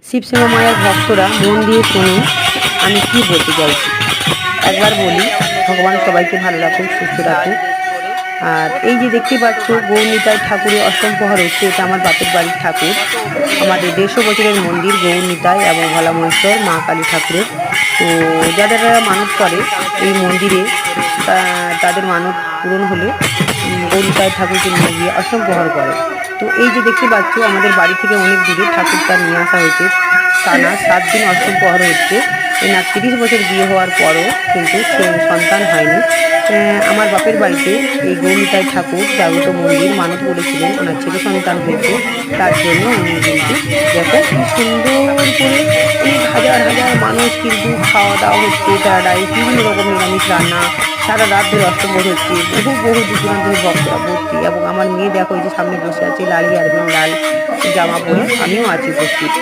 শিবশ্যামা মায়ের ভক্তরা মন দিয়ে শুনুন আমি কি বলতে চাইছি। একবার বলি, ভগবান সবাইকে ভালো রাখুক, সুস্থ রাখুক। আর এই যে দেখতে পাচ্ছ গৌরনিতাই ঠাকুরের অষ্টম প্রহর হচ্ছে, এটা আমার বাপের বাড়ির ঠাকুর, আমাদের 150 বছরের মন্দির গৌরনিতাই এবং ভোলা মহেশ্বর মা কালী ঠাকুরের। তো যারা মানত করে এই মন্দিরে তাদের মানত পূরণ হলে গৌরনিতাই ঠাকুরকে নিয়ে গিয়ে অষ্টম প্রহর করে। তো এই যে দেখতে পাচ্ছ আমাদের বাড়ি থেকে অনেক দূরে ঠাকুরটা নিয়ে আসা হয়েছে, টানা 7 দিন অষ্টম প্রহর হচ্ছে। এনার 30 বছর বিয়ে হওয়ার পরও কিন্তু সন্তান হয়নি। আমার বাপের বাড়িতে এই গৌরনিতাই ঠাকুর জাগ্রত মন্দির মানত করেছিলেন, ওনার ছেলে সন্তান হয়েছে, তার জন্য উনি কিন্তু দেখো কি সুন্দর করে অনেক হাজার হাজার মানুষ কিন্তু খাওয়া দাওয়া হচ্ছে, প্যারাডাইস বিভিন্ন রকম নিরামিষ রান্না, সারা রাত ধরে অষ্টপ্রহর হচ্ছে, বহু বহু দূর দূরান্তের ভক্তরা ভর্তি। এবং আমার মেয়ে দেখো এই যে সামনে বসে আছে লাল ইয়ারবিন লাল জামা পরে, আমিও আছি উপস্থিত।